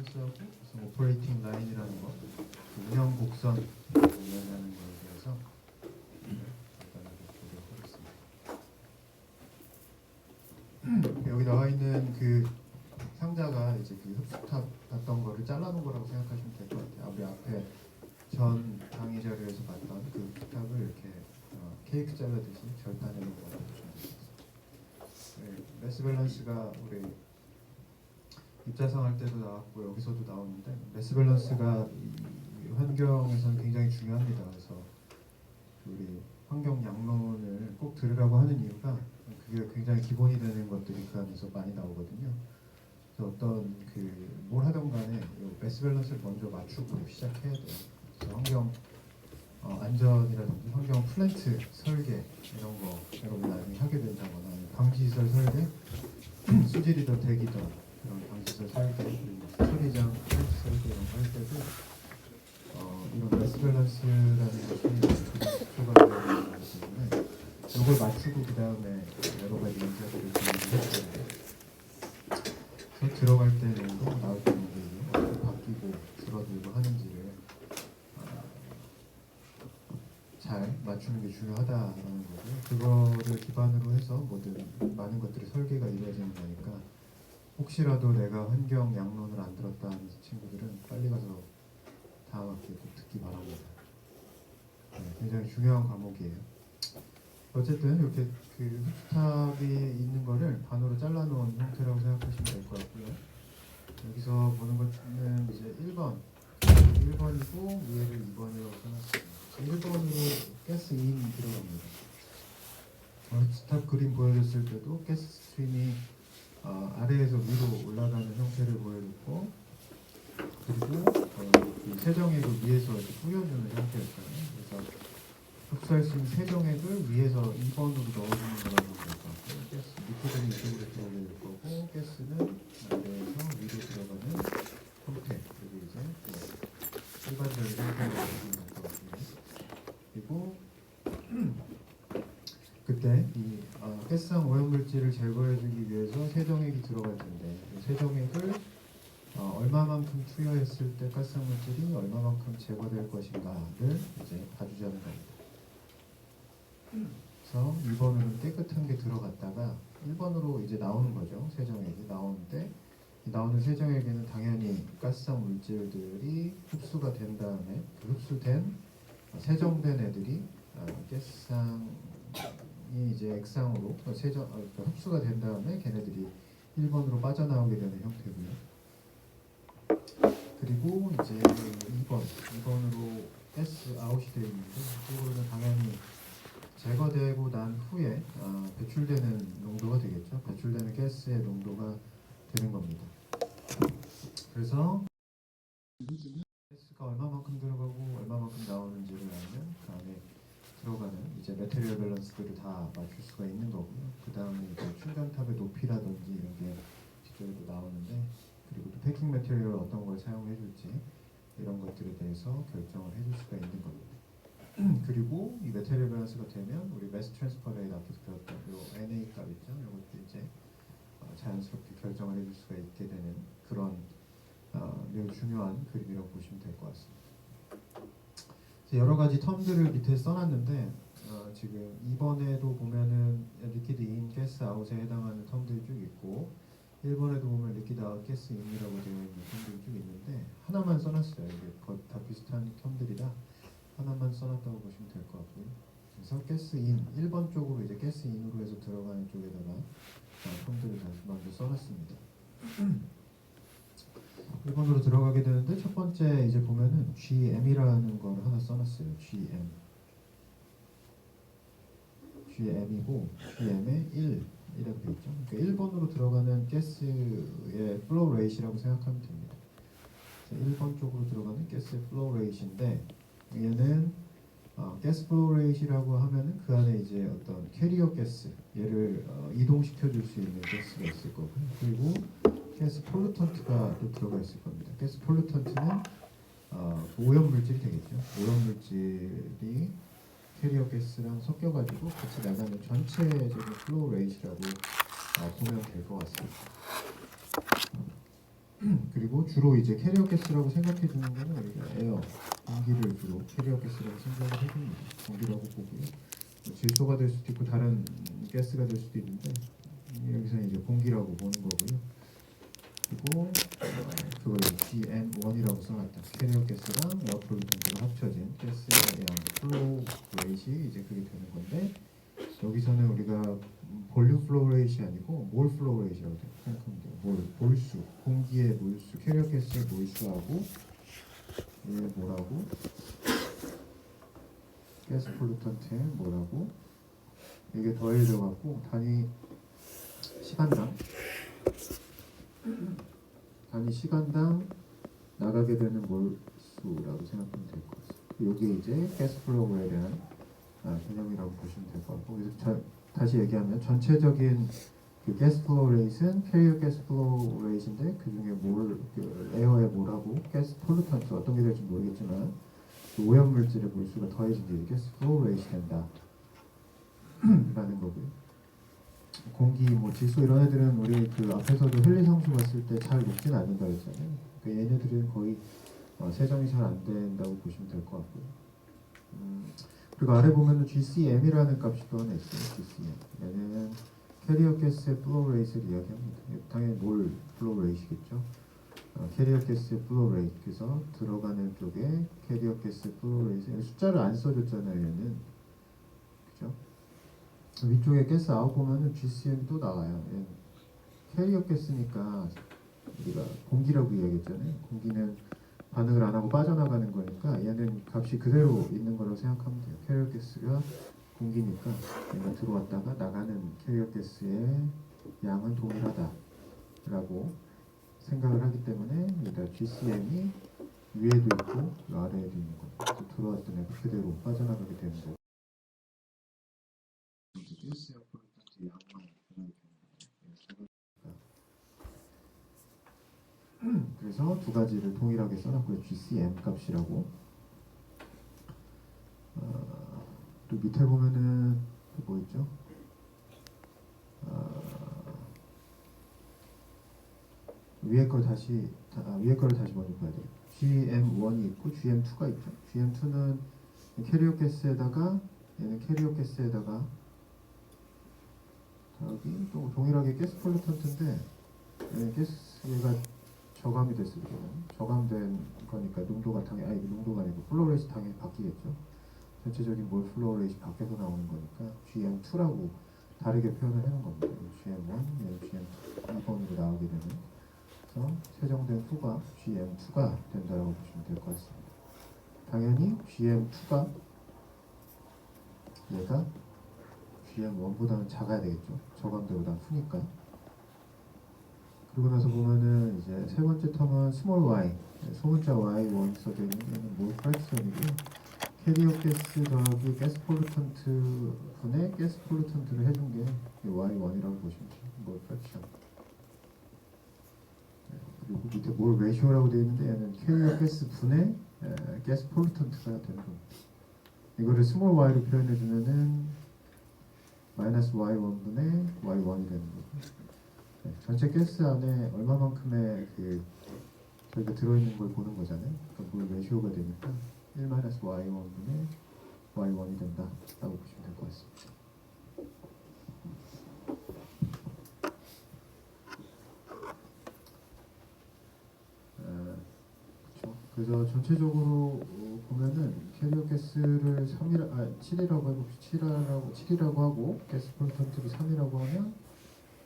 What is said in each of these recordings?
프로세스하고 무슨 오퍼레이팅 라인이라는 거, 운영 곡선 이야기하는 거에 대해서 간단하게 보도록 하겠습니다. 여기 나와 있는 그 상자가 이제 그 흡수탑 봤던 거를 잘라놓은 거라고 생각하시면 될 것 같아요. 우리 앞에 전 강의 자료에서 봤던 그 흡수탑을 이렇게 케이크 잘라듯이 절단해 놓은 거라고 보시면 됩니다. 매스 밸런스가 우리 입자성 할 때도 나왔고 여기서도 나오는데 매스 밸런스가 이 환경에서는 굉장히 중요합니다. 그래서 우리 환경 양론을 꼭 들으라고 하는 이유가 그게 굉장히 기본이 되는 것들이 그 안에서 많이 나오거든요. 그래서 어떤 그 뭘 하든 간에 매스 밸런스를 먼저 맞추고 시작해야 돼요. 그래서 환경 안전이라든지 환경 플랜트 설계 이런 거 여러분 나중에 하게 된다거나 방지시설 설계, 수질이든 대기든 그런 방지시설 설계, 그리고 처리장 플랜트 설계 이런 거 할 때도 이런 매스 밸런스라는 것이 초과되어 있는 거기 때문에 이걸 맞추고 그 다음에 여러 가지 문제들을 준비해야 그래서 들어갈 때 정도 나올 때 정도 어떻게 바뀌고 줄어들고 하는지를 잘 맞추는 게 중요하다라는 거고요. 그거를 기반으로 해서 모든 많은 것들이 설계가 이루어지는 거니까 혹시라도 내가 환경 양론을 안 들었다 하는 친구들은 빨리 가서 다음 학기에 꼭 듣기 바랍니다. 굉장히 중요한 과목이에요. 어쨌든 이렇게 그 흡수탑이 있는 거를 반으로 잘라놓은 형태라고 생각하시면 될 것 같고요. 여기서 보는 것은 이제 1번이고 위에를 2번이라고 써놨습니다. 1번으로 가스인이 들어갑니다. 흡수탑 그림 보여줬을 때도 가스 스트림이 아래에서 위로 올라가는 형태를 보여줬고, 그리고 그 세정액을 위에서 이렇게 뿌려주는 형태였잖아요. 그래서 흡수할 수 있는 세정액을 위에서 2번으로 넣어주는 거라고 볼 것 같고요. 가스 리퀴드는 이쪽으로 들어갈 거고, 가스는 아래에서 위로 들어가는 형태. 그리고 이제 일반적인 형태로 보시면 될 것 같고요. 그리고 그때 이 가스상 오염물질을 제거해주기 위해서 세정액이 들어갈 텐데, 이 세정액을 얼마만큼 투여했을 때 가스상 물질이 얼마만큼 제거될 것인가를 이제 봐주자는 겁니다. 그래서 2번으로는 깨끗한 게 들어갔다가 1번으로 이제 나오는 거죠. 세정액이 나오는데 나오는 세정액에는 당연히 가스상 물질들이 흡수가 된 다음에 그 흡수된 세정된 애들이 가스상이 이제 액상으로 흡수가 된 다음에 걔네들이 1번으로 빠져나오게 되는 형태고요. 그리고 이제 2번으로 가스 아웃이 되어 있는데 이쪽으로는 당연히 제거되고 난 후에 배출되는 농도가 되겠죠. 배출되는 가스의 농도가 되는 겁니다. 그래서 가스가 얼마만큼 들어가고 얼마만큼 나오는지를 알면 그 안에 들어가는 이제 매테리얼 밸런스들을 다 맞출 수가 있는 거고요. 그 다음에 이제 충전탑의 높이라든지 이런 게 뒤쪽에도 나오는데, 그리고 또 패킹 매테리얼 어떤 걸 사용해 줄지 이런 것들에 대해서 결정을 해줄 수가 있는 겁니다. 그리고 이 매테리얼 밸런스가 되면 우리 매스 트랜스퍼 레이트 앞에서 배웠던 요 NA 값 있죠. 이것도 이제 자연스럽게 결정을 해줄 수가 있게 되는 그런 매우 중요한 그림이라고 보시면 될 것 같습니다. 여러 가지 텀들을 밑에 써놨는데 지금 2번에도 보면은 리퀴드 인, 가스 아웃에 해당하는 텀들이 쭉 있고, 1번에도 보면 리퀴드 아웃, 가스 인이라고 되어 있는 텀들이 쭉 있는데 하나만 써놨어요. 이게 다 비슷한 텀들이라 하나만 써놨다고 보시면 될 것 같고요. 그래서 가스 인 1번 쪽으로 이제 가스 인으로 해서 들어가는 쪽에다가 텀들을 다시 먼저 써놨습니다. 1번으로 들어가게 되는데 첫 번째 이제 보면은 GM이라는 걸 하나 써놨어요. GM이고 GM의 1 이라고 되어 있죠. 그러니까 1번으로 들어가는 가스의 플로우 레이트라고 생각하면 됩니다. 1번 쪽으로 들어가는 가스의 플로우 레이트인데, 얘는 가스 플로우 레이트라고 하면은 그 안에 이제 어떤 캐리어 가스 얘를 이동시켜 줄 수 있는 가스가 있을 거고요. 그리고 가스 폴루턴트가 또 들어가 있을 겁니다. 가스 폴루턴트는 오염 물질이 되겠죠. 오염 물질이 캐리어 가스랑 섞여가지고 같이 나가는 전체적인 플로우 레이트라고 보면 될 것 같습니다. 그리고 주로 이제 캐리어 가스라고 생각해 주는 거는 우리가 에어, 공기를 주로 캐리어 가스라고 생각을 해줍니다. 공기라고 보고요. 뭐 질소가 될 수도 있고 다른 가스가 될 수도 있는데 여기서 이제 공기라고 보는 거고요. 그리고 그걸 GM1이라고 써놨다. 캐리어 가스랑 에어 폴루턴트가 합쳐진 가스의 양 플로우 레이시 이제 그게 되는 건데 여기서는 우리가 볼륨 플로우 레이시 아니고 몰 플로우 레이시라고 생각하면 돼요. 몰수, 공기의 몰수, 캐리어 가스의 몰수하고 얘 뭐라고? 가스 폴루턴트의 뭐라고? 이게 더해져 갖고 단위 시간당 나가게 되는 몰수라고 생각하면 될 것 같습니다. 이게 이제 가스 플로우에 대한 개념이라고 보시면 될 것 같고 그래서 다시 얘기하면 전체적인 그 가스 플로우 레이트는 캐리어 가스 플로우 레이트인데 그 중에 에어의 몰하고 가스 폴루턴트 어떤 게 될지 모르겠지만 그 오염물질의 몰수가 더해진 게 가스 플로우 레이트 된다 라는 거고요. 공기, 뭐 질소 이런 애들은 우리 그 앞에서도 헨리상수 봤을 때 잘 녹진 않는다 했잖아요. 그러니까 얘네들은 거의 세정이 잘 안 된다고 보시면 될 것 같고요. 그리고 아래 보면은 GCM이라는 값이 또 하나 있어요. GCM. 얘는 캐리어 가스의 플로우 레이트를 이야기합니다. 당연히 몰 플로우 레이트겠죠. 캐리어 가스의 플로우 레이트. 그래서 들어가는 쪽에 캐리어 가스의 플로우 레이트. 숫자를 안 써줬잖아요. 얘는. 그죠? 위쪽에 가스 아웃 보면은 GCM이 또 나와요. 얘는 캐리어 가스니까 우리가 공기라고 이야기했잖아요. 공기는 반응을 안 하고 빠져나가는 거니까 얘는 값이 그대로 있는 거라고 생각하면 돼요. 캐리어 가스가 공기니까 얘가 들어왔다가 나가는 캐리어 가스의 양은 동일하다라고 생각을 하기 때문에 일단 GCM이 위에도 있고 아래에도 있는 거예요. 그래서 들어왔던 애가 그대로 빠져나가게 되는 거고 가스의 폴루턴트 양만 변하게 되는 거예요. 그래서 두 가지를 동일하게 써놨고요. GCM 값이라고. 또 밑에 보면은 뭐 있죠? 위에 거를 다시 먼저 봐야 돼요. GM1이 있고 GM2가 있죠. GM2는 캐리어 가스에다가 얘는 캐리어 가스에다가 여기 또 동일하게 가스 폴루턴트인데 얘가 저감이 됐을 때는 저감된 거니까 농도가 당연히 농도가 아니고 플로우 레이트 당연히 바뀌겠죠. 전체적인 몰 플로우 레이트 밖에서 나오는 거니까 GM2라고 다르게 표현을 해놓은 겁니다. GM1, GM2 2번으로 나오게 되는 그래서 세정된 후가 GM2가 된다고 보시면 될 것 같습니다. 당연히 GM2가 얘가 GM1보다는 작아야 되겠죠. 저감도보다 후니까. 그러고 나서 보면은 이제 세 번째 텀은 스몰 y, 소문자 y1 써져 있는 얘는 몰 프랙션이고요. 캐리어 가스 더하기 가스 폴루턴트 분의 가스 폴루턴트를 해준 게 y1이라고 보시면 돼요. 몰 프랙션. 그리고 밑에 몰 레이쇼라고 되어 있는데 얘는 캐리어 가스 분의 가스 폴루턴트가 되는 겁니다. 이거를 스몰 y로 표현해 주면은 마이너스 y1분의 y1이 되는 거고. 전체 가스 안에 얼마만큼의 저희가 들어있는 걸 보는 거잖아요. 그러니까 그 레시오가 되니까 1-y1분의 y1이 된다라고 보시면 될 것 같습니다. 그렇죠. 그래서 전체적으로 보면은 캐리어 가스를 7이라고 하고 가스 폴루턴트를 3이라고 하면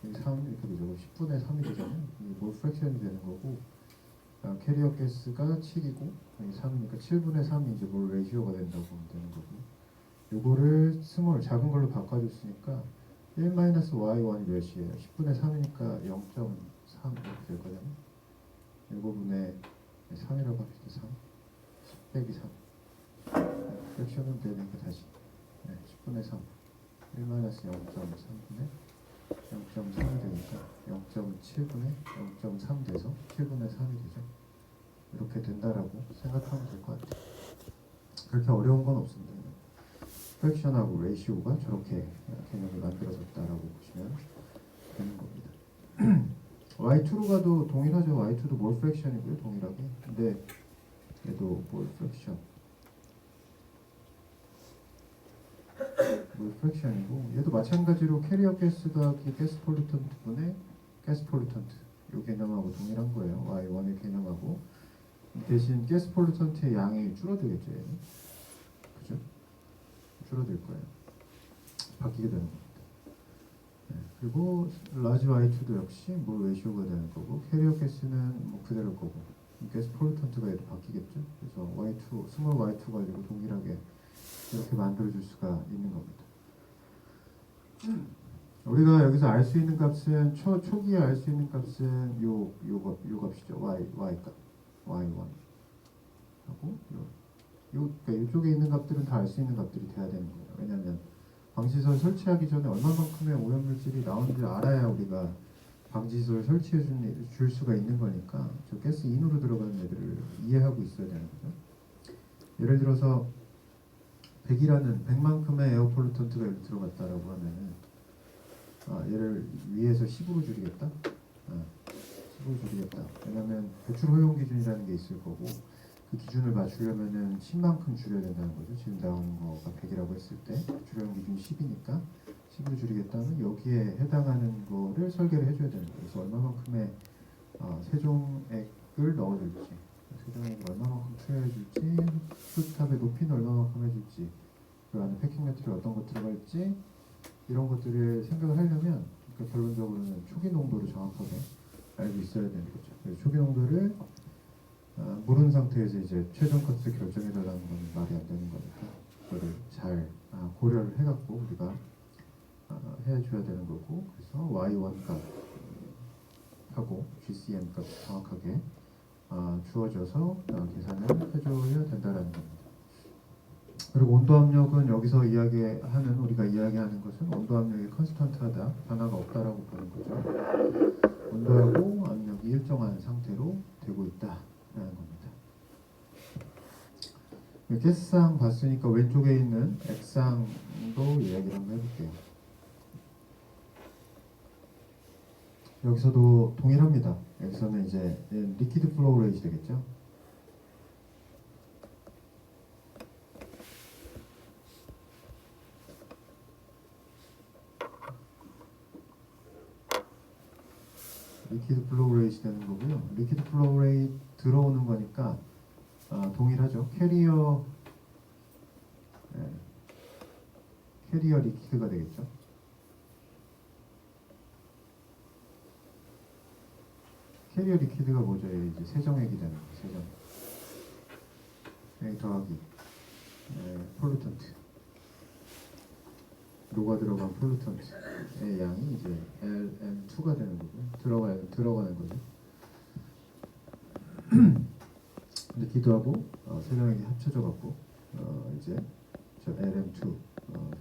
3 이렇게 되죠. 10분의 3이 되잖아요. 이게 몰 프랙션이 되는 거고 캐리어 가스가 7이고 3이니까 7분의 3이 이제 몰 레이시오가 된다고 보면 되는 거고 요거를 스몰 작은 걸로 바꿔줬으니까 1-y1이 몇이에요? 10분의 3이니까 0.3 이렇게 될 거잖아요. 7분의 3이라고 합시다. 3 10 빼기 3 프랙션은 되니까 다시 10분의 3 1-0.3분의 0.3이 되니까 0.7분의 0.3 돼서 7분의 3이 되죠. 이렇게 된다라고 생각하면 될 것 같아요. 그렇게 어려운 건 없습니다. 프랙션하고 레이시오가 저렇게 개념이 만들어졌다라고 보시면 되는 겁니다. Y2로 가도 동일하죠. Y2도 몰 프랙션이고요. 동일하게. 근데 얘도 몰 프랙션. 몰 프랙션이고 얘도 마찬가지로 캐리어 가스 더하기 가스 폴루턴트 분의 가스 폴루턴트 이 개념하고 동일한 거예요. Y1의 개념하고 대신 가스 폴루턴트의 양이 줄어들겠죠. 얘는. 그죠? 줄어들 거예요. 바뀌게 되는 겁니다. 네. 그리고 라지 Y2도 역시 몰 레시오가 되는 거고 캐리어 가스는 뭐 그대로 거고 가스 폴루턴트가 얘도 바뀌겠죠. 그래서 Y2, 스몰 Y2 가지고 동일하게 이렇게 만들어줄 수가 있는 겁니다. 우리가 여기서 알 수 있는 값은 초기에 알 수 있는 값은 요 값이죠. y 값, y1 하고 그러니까 이쪽에 있는 값들은 다 알 수 있는 값들이 돼야 되는 거예요. 왜냐하면 방지시설 설치하기 전에 얼마만큼의 오염물질이 나오는지 알아야 우리가 방지시설 설치해 줄 수가 있는 거니까 저 가스 인으로 들어가는 애들을 이해하고 있어야 되는 거죠. 예를 들어서 100이라는 100만큼의 에어 폴루턴트가 여기 들어갔다라고 하면은 얘를 위에서 10으로 줄이겠다. 10으로 줄이겠다. 왜냐하면 배출 허용 기준이라는 게 있을 거고 그 기준을 맞추려면은 10만큼 줄여야 된다는 거죠. 지금 나오는 거가 100이라고 했을 때 배출 허용 기준이 10이니까 10으로 줄이겠다면 여기에 해당하는 거를 설계를 해줘야 되는 거예요. 그래서 얼마만큼의 세종액을 넣어줄지, 세종액을 얼마만큼 투여해줄지, 수탑의 높이는 얼마만큼 해줄지, 그 안에 패킹 매트리얼 어떤 거 들어갈지 이런 것들을 생각을 하려면 그러니까 결론적으로는 초기 농도를 정확하게 알고 있어야 되는 거죠. 그래서 초기 농도를 모르는 상태에서 이제 최종 값을 결정해달라는 건 말이 안 되는 거니까 그거를 잘 고려를 해갖고 우리가 해줘야 되는 거고 그래서 Y1 값하고 GCM 값 정확하게 주어져서 계산을 해줘야 된다라는 겁니다. 그리고 온도 압력은 여기서 우리가 이야기하는 것은 온도 압력이 컨스턴트하다, 변화가 없다라고 보는 거죠. 온도하고 압력이 일정한 상태로 되고 있다라는 겁니다. 가스상 봤으니까 왼쪽에 있는 액상도 이야기를 한번 해볼게요. 여기서도 동일합니다. 여기서는 이제 리퀴드 플로우 레이트 되겠죠. 리퀴드 플로우 레이트 되는 거고요. 리퀴드 플로우 레이트 들어오는 거니까 동일하죠. 캐리어 리퀴드가 되겠죠. 캐리어 리퀴드가 뭐죠? 이제 세정액이 되는 거예요. 세정액. 여기 더하기 폴루턴트. 녹아 들어간 폴루턴트의 양이 이제 LM2가 되는 거고요. 들어가는 거죠. 리퀴드하고 세정액이 합쳐져 갖고 이제 저 LM2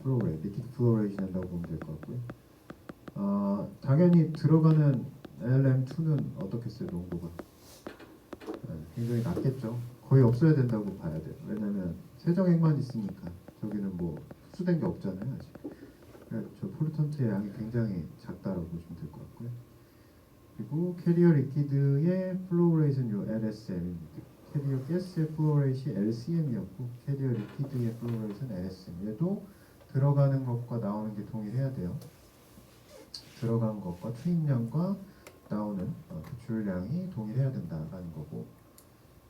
플로레이트, 리퀴드 플로레이트 된다고 보면 될 것 같고요. 당연히 들어가는 LM2는 어떻겠어요? 농도가 굉장히 낮겠죠. 거의 없어야 된다고 봐야 돼요. 왜냐면 세정액만 있으니까 저기는 뭐 흡수된 게 없잖아요. 아직. 저 폴루턴트의 양이 굉장히 작다라고 보시면 될 것 같고요. 그리고 캐리어 리퀴드의 플로우 레이트는 요 LSM입니다. 캐리어 가스의 플로우 레이트이 LCM이었고 캐리어 리퀴드의 플로우 레이트는 LSM. 얘도 들어가는 것과 나오는 게 동일해야 돼요. 들어간 것과 투입량과 나오는 배출량이 동일해야 된다라는 거고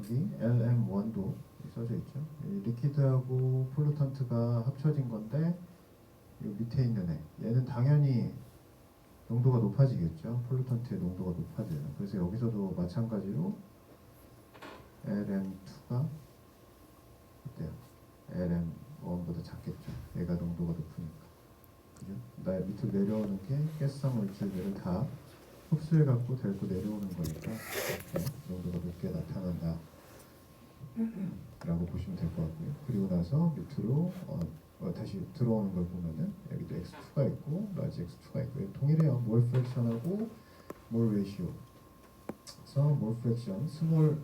여기 LM1도 써져 있죠. 리퀴드하고 폴루턴트가 합쳐진 건데 이 밑에 있는 얘는 당연히 농도가 높아지겠죠. 폴루턴트의 농도가 높아져요. 그래서 여기서도 마찬가지로 LM2가 어때요? LM1보다 작겠죠. 얘가 농도가 높으니까. 그죠? 나 밑으로 내려오는 게 가스성 물질들을 다 흡수해 갖고 데리고 내려오는 거니까 이렇게 농도가 높게 나타난다 라고 보시면 될 것 같고요. 그리고 나서 밑으로 다시 들어오는 걸 보면은 여기도 X2가 있고 라지 X2가 있고 동일해요. 몰 프랙션하고 몰 레이시오. 그래서 몰 프랙션 스몰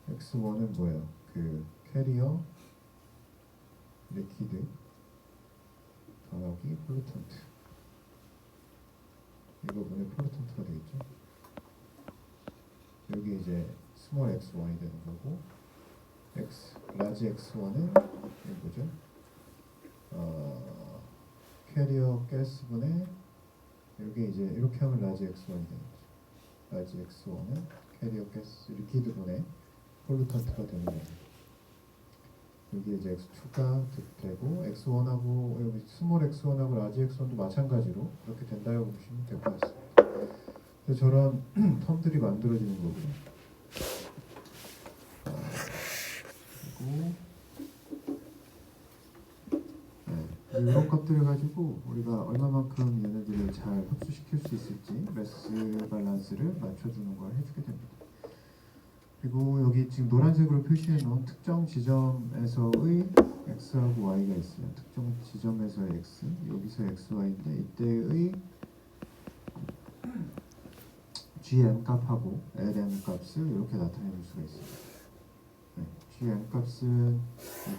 X1은 뭐예요? 그 캐리어 리퀴드 더하기 폴루턴트. 이거 분의 폴루턴트가 되겠죠. 여기 이제 스몰 x1이 되는 거고, 라지 x1은 이게 뭐죠? 캐리어 가스분의 여기 이제 이렇게 하면 라지 x1이 되는 거죠. 라지 x1은 캐리어 가스 리퀴드분의 폴루탄트가 되는 거예요. 여기 이제 x2가 되고 x1하고 여기 스몰 x1하고 라지 x1도 마찬가지로 이렇게 된다고 보시면 될 것 같습니다. 그래서 저런 텀들이 만들어지는 거고요. 그리고 이런 것들을 가지고 우리가 얼마만큼 얘네들을 잘 흡수시킬 수 있을지 매스 밸런스를 맞춰주는 걸 해주게 됩니다. 그리고 여기 지금 노란색으로 표시해 놓은 특정 지점에서의 x하고 y가 있어요. 특정 지점에서의 x, 여기서 x, y인데 이때의 gm 값하고 lm 값을 이렇게 나타내 줄 수가 있습니다. 네, gm 값은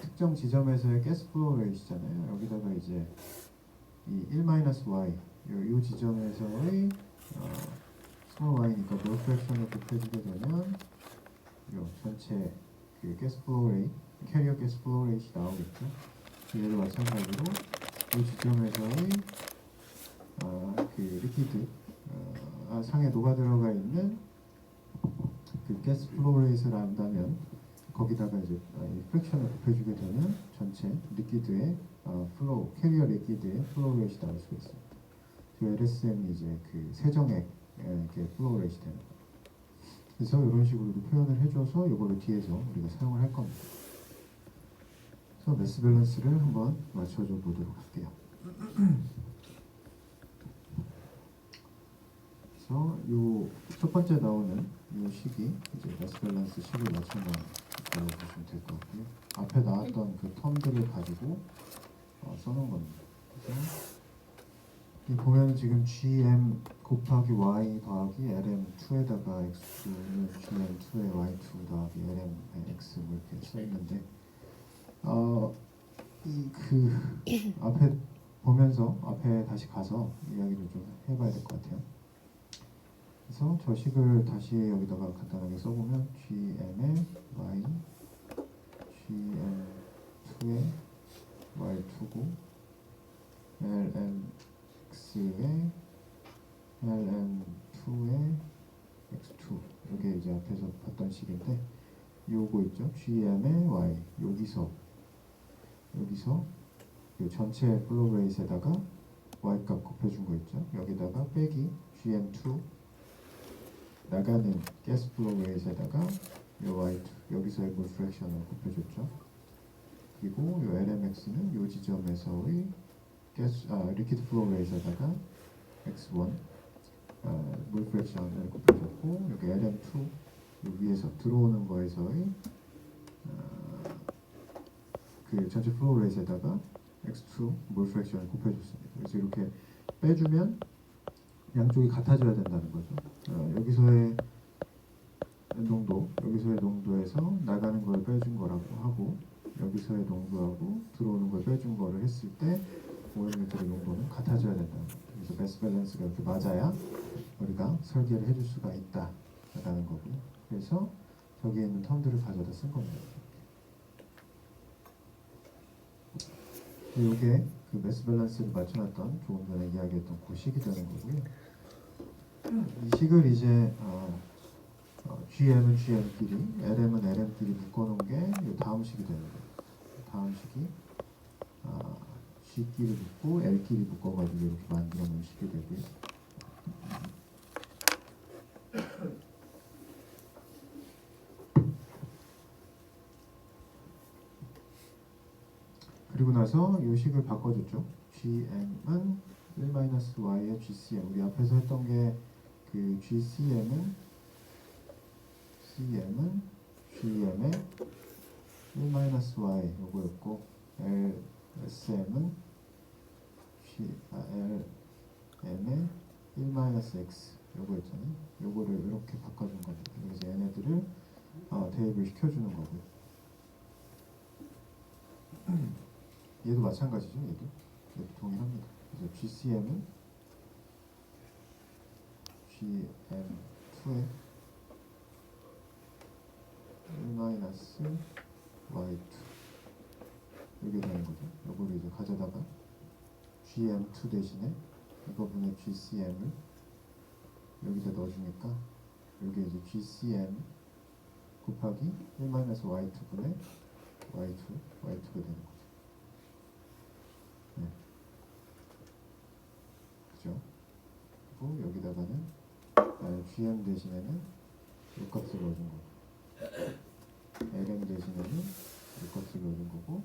특정 지점에서의 가스 플로우 레이트잖아요. 여기다가 이제 이 1-y 이 지점에서의 스몰 y니까 몰 프랙션을 곱해주게 되면 요 전체 그 가스 플로우 레이트, 캐리어 가스 플로우 레이트이 나오겠죠. 얘도 마찬가지로 이 지점에서의 그 리퀴드 상에 녹아 들어가 있는 그 가스 플로우 레이트를 안다면 거기다가 이제 이 프랙션을 곱해주게 되면 전체 리퀴드의 플로우, 캐리어 리퀴드의 플로우 레이트이 나올 수가 있습니다. 그 LSM이 이제 그 세정액 이렇게 플로우 레이트이 되는 거예요. 그래서 이런 식으로도 표현을 해줘서 이거를 뒤에서 우리가 사용을 할 겁니다. 그래서 매스 밸런스를 한번 맞춰줘 보도록 할게요. 그래서 요 첫 번째 나오는 이 식이 이제 매스 밸런스 식을 맞춘 거라고 보시면 될 것 같고요. 앞에 나왔던 그 텀들을 가지고 써놓은 겁니다. 그래서 이 보면 지금 gm 곱하기 y 더하기 lm2에다가 x2는 gm2에 y2 더하기 lm에 x 이렇게 써 있는데 이 그 앞에 보면서 앞에 다시 가서 이야기를 좀 해봐야 될 것 같아요. 그래서 저 식을 다시 여기다가 간단하게 써보면 gm의 y, gm2의 y2고 lmx의 lm2의 x2 이게 이제 앞에서 봤던 식인데 요거 있죠? gm의 y 여기서 요 전체 플로우 레이트에다가 y 값 곱해준 거 있죠? 여기다가 빼기 gm2 나가는 가스 플로우 레이트에다가 요 y2 여기서의 몰 프랙션을 곱해줬죠. 그리고 요 lmx는 요 지점에서의 리퀴드 플로우 레이트에다가 x1 몰 프랙션을 곱해줬고 여기 lm2 요 위에서 들어오는 거에서의 그 전체 플로우 레이트에다가 x2 몰 프랙션을 곱해줬습니다. 그래서 이렇게 빼주면 양쪽이 같아져야 된다는 거죠. 여기서의 농도에서 나가는 걸 빼준 거라고 하고 여기서의 농도하고 들어오는 걸 빼준 거를 했을 때 오염물질의 농도는 같아져야 된다는 거죠. 그래서 매스 밸런스가 이렇게 맞아야 우리가 설계를 해줄 수가 있다라는 거고요. 그래서 저기에 있는 텀들을 가져다 쓴 겁니다. 이게 그 매스 밸런스를 맞춰놨던 조금 전에 이야기했던 그 식이 되는 거고요. 이 식을 이제 GM은 GM끼리, LM은 LM끼리 묶어놓은 게 이 다음 식이 되는 거예요. 다음 식이 G끼리 묶고 L끼리 묶어가지고 이렇게 만들어놓은 식이 되고요. 그리고 나서 이 식을 바꿔줬죠. GM은 1-y의 GCM. 우리 앞에서 했던 게 그 GCM은 GM의 1-y 요거였고 LSM은 LM의 1-x 요거였잖아요. 요거를 이렇게 바꿔준 겁니다. 그래서 얘네들을 대입을 시켜주는 거고요. 얘도 마찬가지죠. 얘도 동일합니다. 그래서 GCM은 GM2의 마이너스 y2 이렇게 되는 거죠. 이거를 이제 가져다가 gm2 대신에 이거분의 gcm을 여기다 넣어주니까 여기 이제 gcm 곱하기 1 마이너스 y2분의 y2가 되는 거죠. 네. 그죠? 그리고 여기다가는 gm 대신에는 이 값을 넣어준 거고 lm 대신에는 이 값을 넣어준 거고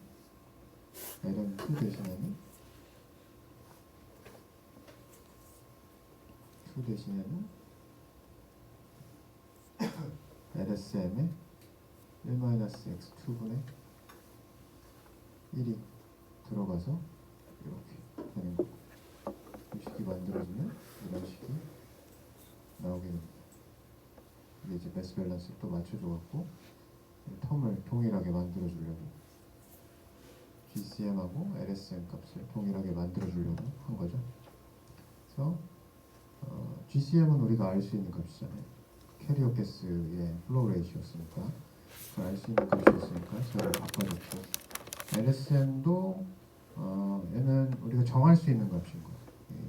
lm2 대신에는 2 대신에는 LSM에 1-x2분의 1이 들어가서 이렇게 되는 거고 이 식이 만들어지면 이런 식이 나오게 됩니다. 이게 이제 매스 밸런스 또 맞춰줘갖고 텀을 동일하게 만들어주려고 GCM하고 LSM 값을 동일하게 만들어주려고 한 거죠. 그래서 GCM은 우리가 알 수 있는 값이잖아요. 캐리어 가스의 플로우 레이시였으니까 그걸 알 수 있는 값이었으니까 저를 바꿔줬고 LSM도 얘는 우리가 정할 수 있는 값인 거예요.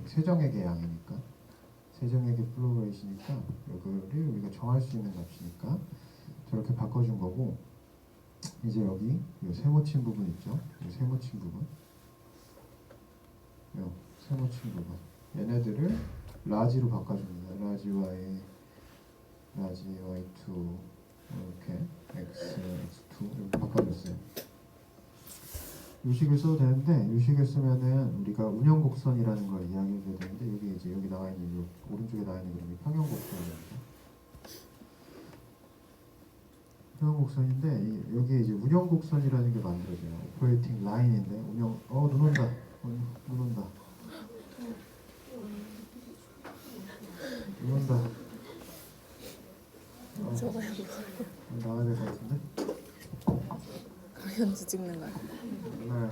세정액의 양이니까 세정액의 플로우 레이시니까 이거를 우리가 정할 수 있는 값이니까 저렇게 바꿔준 거고 이제 여기 이 세모친 부분 있죠? 이 세모친 부분 이 세모친 부분 얘네들을 라지로 바꿔줍니다. 라지 y, 라지 y2 이렇게 x, x2 이렇게 바꿔줬어요. 유식을 써도 되는데 유식을 쓰면은 우리가 운영 곡선이라는 걸 이야기해줘야 되는데 여기 이제 여기 나와 있는 요 오른쪽에 나와 있는 그림이 평형 곡선입니다. 평형 곡선인데 여기에 이제 운영 곡선이라는 게 만들어져요. 오퍼레이팅 라인인데 운영 눈 온다. 눈 온다. 눈 온다. 나와야 될 것 같은데? 강현지 찍는 거야. 누나야.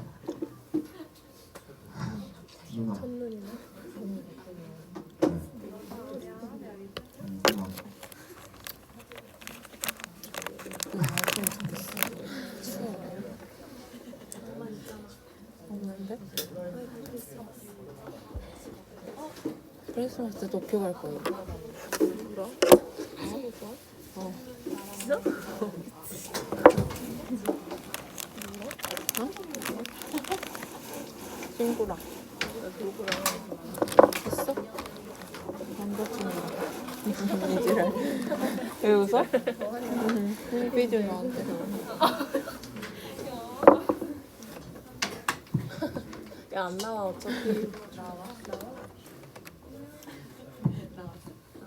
누나. 첫눈이네. 누나. 나왔으면 좋겠어. 추워. 없는데? 크리스마스 때 도쿄 갈 거예요. 뭐라? 어. 진짜? 어? 친구랑 누구랑? 있어? 남자친구랑. 이지랄. 왜 웃어? 삐져 나한테. 야, 안 나와, 어차피. 나와?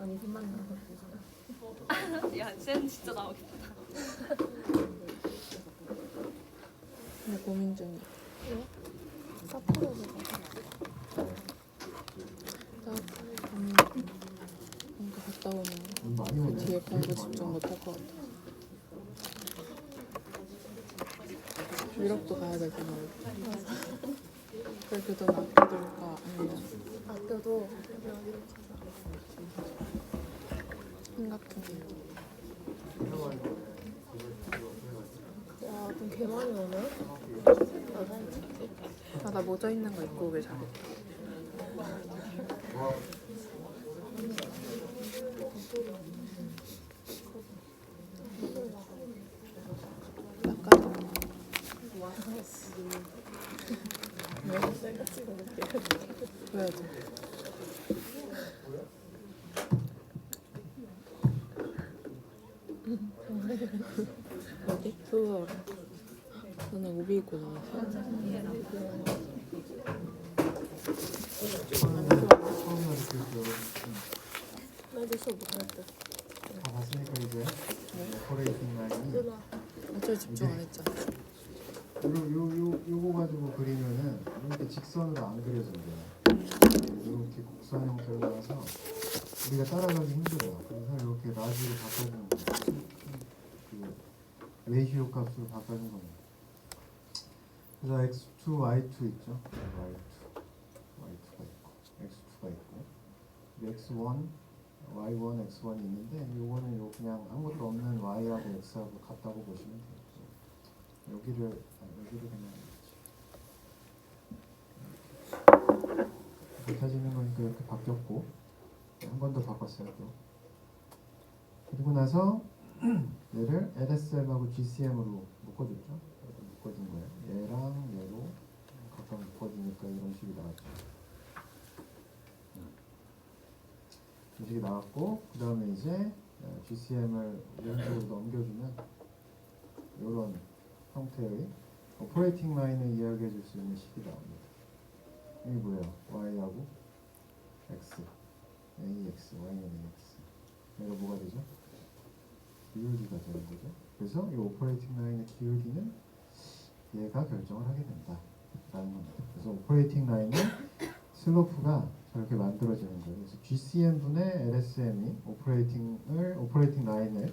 아니, 손만 나와. 야, 쟤는 진짜 나오겠다. 나 고민 중이야. 사투리로 뭔가 갔다 오면 많이 그 오네. 뒤에 공부 집중 못 할 것 같아. 유럽도 가야 되잖아. 그래도 나 아껴둘까 아니면 아껴도 생각 중이야. 야, 좀 개 많이 오네? 아, 나 모자 있는 거 입고 오길 잘해. 약간 내가 찍어볼게. 보여야 돼. 어디? 그거 너네 우비 입고 나왔어? 처음이나 느낄게요. 나도 수업 못할 때. 다 봤으니까 이제 오퍼레이팅 라인이 누나. 어차피 집중 안 했잖아. 요거 가지고 그리면은 이렇게 직선으로 안 그려진대요. 이렇게 곡선 형태로 나와서 우리가 따라가기 힘들어요. 그래서 이렇게 라지로 바꿔주는 거예요. 그 레이시오 값으로 바꿔주는 겁니다. 그래서 x2, y2 있죠. y2가 있고 x2가 있고 x1, y1, x1이 있는데 요거는 요 그냥 아무것도 없는 y하고 x하고 같다고 보시면 돼요. 여기를 그냥 이렇게 찾는 거니까 이렇게 바뀌었고 한 번 더 바꿨어요 또. 그리고 나서 얘를 LSM하고 GCM으로 묶어줬죠. 이렇게 묶어준 거예요. 얘랑 얘로 각각 묶어주니까 이런 식이 나왔죠. 이런 식이 나왔고 그 다음에 이제 GCM을 오른쪽으로 넘겨주면 이런 형태의 오퍼레이팅 라인을 이야기해 줄 수 있는 식이 나옵니다. 이게 뭐예요? Y하고 X, AX, Y는 AX. 얘가 뭐가 되죠? 기울기가 되는 거죠. 그래서 이 오퍼레이팅 라인의 기울기는 얘가 결정을 하게 된다라는 겁니다. 그래서 오퍼레이팅 라인의 슬로프가 저렇게 만들어지는 거예요. 그래서 GCM 분의 LSM이 오퍼레이팅 라인을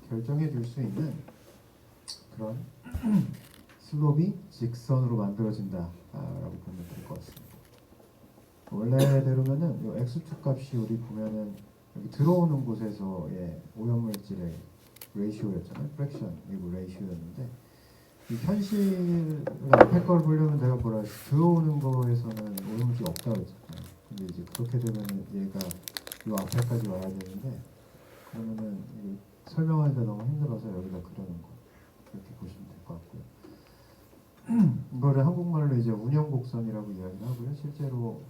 결정해 줄 수 있는 그런 슬롭이 직선으로 만들어진다라고 보면 될 것 같습니다. 원래대로면은 이 x축 값이 우리 보면은 여기 들어오는 곳에서의 오염물질의 레이시오였잖아요. 프랙션이고 레이시오였는데 이 현실 앞에 걸 보려면 내가 뭐라 했지? 들어오는 거에서는 오염물질이 없다고 했잖아요. 근데 이제 그렇게 되면 얘가 이 앞에까지 와야 되는데 그러면은 설명하기가 너무 힘들어서 여기다 그려놓은 거 그렇게 보시면 될 것 같고요. 이거를 한국말로 이제 운영곡선이라고 이야기를 하고요. 실제로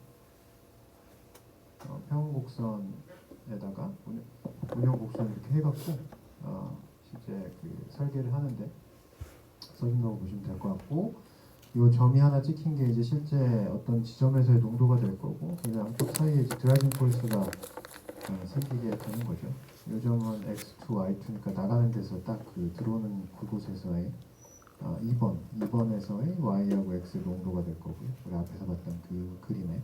평행곡선에다가 운영곡선 이렇게 해갖고 실제 그 설계를 하는데 써준다고 보시면 될 것 같고 이 점이 하나 찍힌 게 이제 실제 어떤 지점에서의 농도가 될 거고 그 양쪽 사이에 이제 드라이빙 포스가 생기게 되는 거죠. 이 점은 x2, y2니까 나가는 데서 딱 그 들어오는 그곳에서의 2번에서의 y하고 x의 농도가 될 거고요. 우리 앞에서 봤던 그 그림에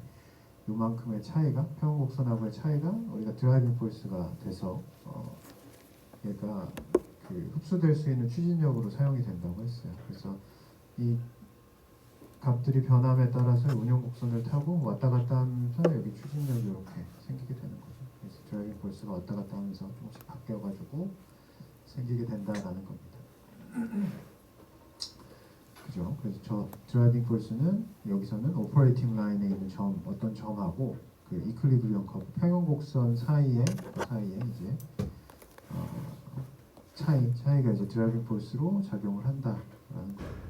요만큼의 차이가 평행곡선하고의 차이가 우리가 드라이빙 포스가 돼서 얘가 그 흡수될 수 있는 추진력으로 사용이 된다고 했어요. 그래서 이 값들이 변함에 따라서 운영곡선을 타고 왔다 갔다 하면서 여기 추진력이 이렇게 생기게 되는 거죠. 그래서 드라이빙 포스가 왔다 갔다 하면서 조금씩 바뀌어가지고 생기게 된다라는 겁니다. 그죠? 그래서 저 드라이빙 포스는 여기서는 오퍼레이팅 라인에 있는 어떤 점하고 그 이퀄리브리엄 커브 평행곡선 사이에 이제 차이가 이제 드라이빙 포스로 작용을 한다라는 거예요.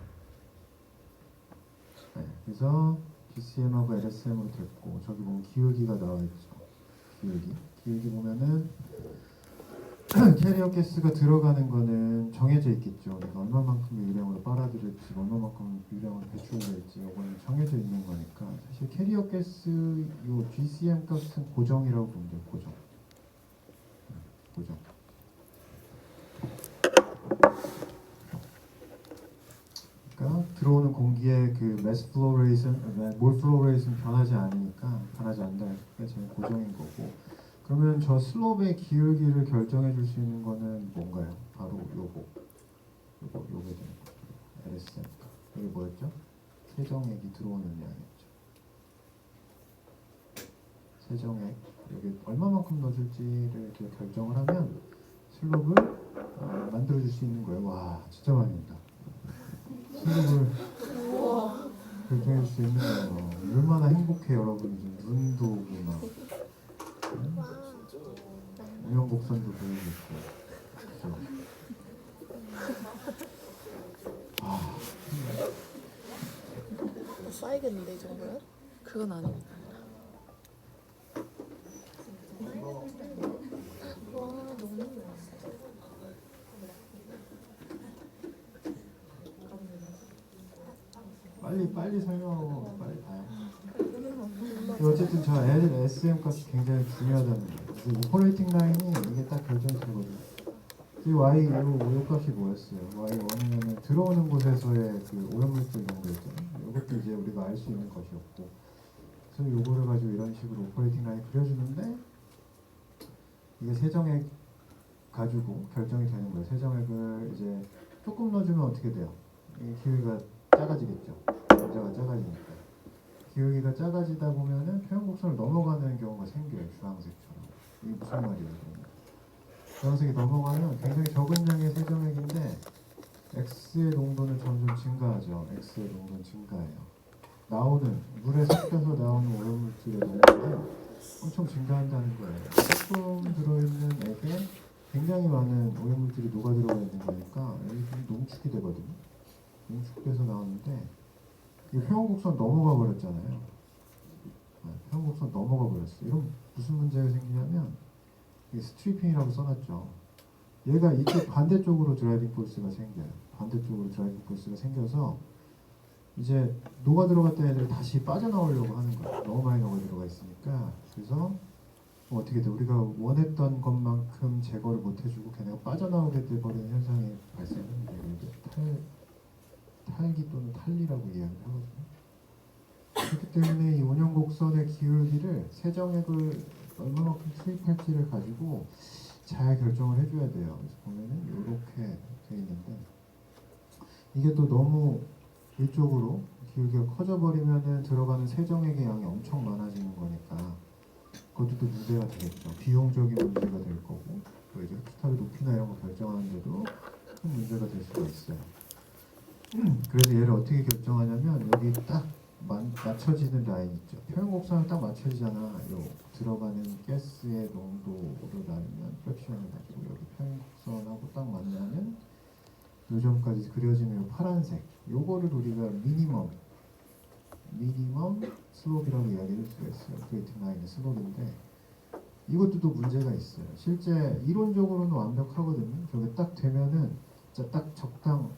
네, 그래서 GCM하고 LSM으로 됐고 저기 보면 기울기가 나와 있죠. 기울기 보면은 캐리어 가스가 들어가는 거는 정해져 있겠죠. 내가 얼마만큼 유량으로 빨아들일지, 얼마만큼 유량으로 배출될지 이거는 정해져 있는 거니까 사실 캐리어 가스 요 GCM 값은 고정이라고 보면 돼요. 고정. 그러니까 들어오는 공기의 그 매스 플로우 레이트는 몰 플로우 레이트는 변하지 않으니까 변하지 않는다. 그게 제일 고정인 거고. 그러면 저 슬롭의 기울기를 결정해 줄 수 있는 거는 뭔가요? 바로 요게 되는 거죠. LSM. 여기 뭐였죠? 세정액이 들어오는 양이었죠. 세정액 여기 얼마만큼 넣어줄지를 이렇게 결정을 하면 슬롭을 만들어 줄 수 있는 거예요. 와, 진짜 많이 온다. 슬롭을 결정해 줄 수 있는 거예요. 얼마나 행복해 여러분. 눈도 오고 막. 운영곡선도 보이고 있고 그렇죠? 쌓이겠는데 이 정도면? 그건 아닙니다. 와 너무 빨리 설명하고 빨리 봐요. 어쨌든 저 LSM 값이 굉장히 중요하다는 거예요. 그래서 오퍼레이팅 라인이 이게 딱 결정이 되거든요. 이 Y 요 값이 뭐였어요? Y1이면 들어오는 곳에서의 그 오염물질 농도였잖아요. 이것도 이제 우리가 알 수 있는 것이었고, 그래서 요거를 가지고 이런 식으로 오퍼레이팅 라인 그려주는데 이게 세정액 가지고 결정이 되는 거예요. 세정액을 이제 조금 넣어주면 어떻게 돼요? 이 기울기가 작아지겠죠. 문자가 작아지니까. 기울기가 작아지다 보면은 평행곡선을 넘어가는 경우가 생겨요. 주황색처럼. 이게 무슨 말이에요? 주황색이 넘어가면 굉장히 적은 양의 세정액인데 X의 농도는 점점 증가하죠. X의 농도는 증가해요. 나오는 물에 섞여서 나오는 오염물질의 농도가 엄청 증가한다는 거예요. 조금 들어있는 액에 굉장히 많은 오염물질이 녹아 들어가 있는 거니까 여기 좀 농축이 되거든요. 농축돼서 나오는데 이 회원곡선 넘어가 버렸잖아요. 회원곡선 넘어가 버렸어. 이런 무슨 문제가 생기냐면 이게 스트리핑이라고 써놨죠. 얘가 이쪽 반대쪽으로 드라이빙 포스가 생겨요. 반대쪽으로 드라이빙 포스가 생겨서 이제 녹아 들어갔던 애들 다시 빠져나오려고 하는 거예요. 너무 많이 녹아 들어가 있으니까. 그래서 어떻게 돼? 우리가 원했던 것만큼 제거를 못 해주고 걔네가 빠져나오게 돼버리는 현상이 발생하는데 이게 탈기 또는 탈리라고 이야기를 하거든요. 그렇기 때문에 이 운영 곡선의 기울기를 세정액을 얼마만큼 투입할지를 가지고 잘 결정을 해줘야 돼요. 그래서 보면은 이렇게 돼 있는데 이게 또 너무 이쪽으로 기울기가 커져버리면은 들어가는 세정액의 양이 엄청 많아지는 거니까 그것도 또 문제가 되겠죠. 비용적인 문제가 될 거고 또 이제 흡수탑의 높이나 이런 거 결정하는데도 큰 문제가 될 수가 있어요. 그래서 얘를 어떻게 결정하냐면 여기 딱 맞춰지는 라인 있죠. 표현곡선을 딱 맞춰지잖아. 요 들어가는 가스의 농도를 나누면 프랙션을 가지고 여기 표현곡선하고 딱 만나는 요점까지 그려지는 요 파란색 요거를 우리가 미니멈 슬롭이라고 이야기할 수가 있어요. 오퍼레이팅 라인의 슬롭인데 이것도 또 문제가 있어요. 실제 이론적으로는 완벽하거든요. 저게 딱 되면은 진짜 딱 적당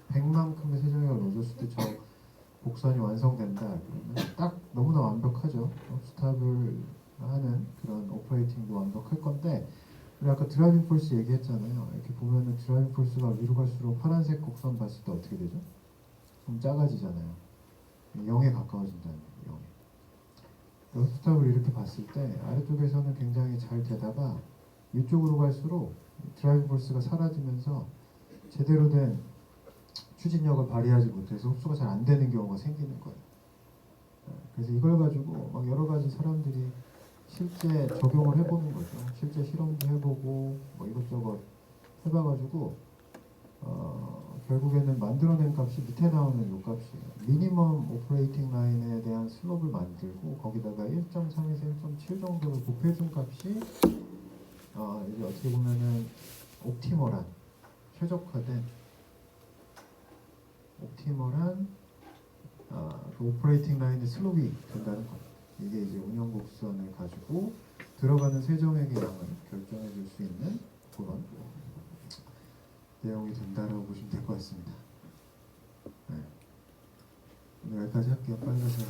100만큼의 세정액을 넣어줬을 때 저 곡선이 완성된다. 그러면 딱 너무나 완벽하죠. 스탑을 하는 그런 오퍼레이팅도 완벽할 건데 우리 아까 드라이빙 폴스 얘기했잖아요. 이렇게 보면은 드라이빙 폴스가 위로 갈수록 파란색 곡선 봤을 때 어떻게 되죠? 좀 작아지잖아요. 0에 가까워진다는 거예요. 0에. 스탑을 이렇게 봤을 때 아래쪽에서는 굉장히 잘 되다가 위쪽으로 갈수록 드라이빙 폴스가 사라지면서 제대로 된 추진력을 발휘하지 못해서 흡수가 잘 안 되는 경우가 생기는 거예요. 그래서 이걸 가지고 막 여러 가지 사람들이 실제 적용을 해보는 거죠. 실제 실험도 해보고 뭐 이것저것 해봐가지고 결국에는 만들어낸 값이 밑에 나오는 요 값이에요. 미니멈 오퍼레이팅 라인에 대한 슬롭을 만들고 거기다가 1.3에서 1.7 정도를 곱해준 값이 이제 어떻게 보면은 옵티멀한 최적화된 그 오퍼레이팅 라인의 슬롭이 된다는 겁니다. 이게 이제 운영 곡선을 가지고 들어가는 세정액의 양을 결정해 줄 수 있는 그런 내용이 된다라고 보시면 될 것 같습니다. 네. 오늘 여기까지 할게요. 빨리 가서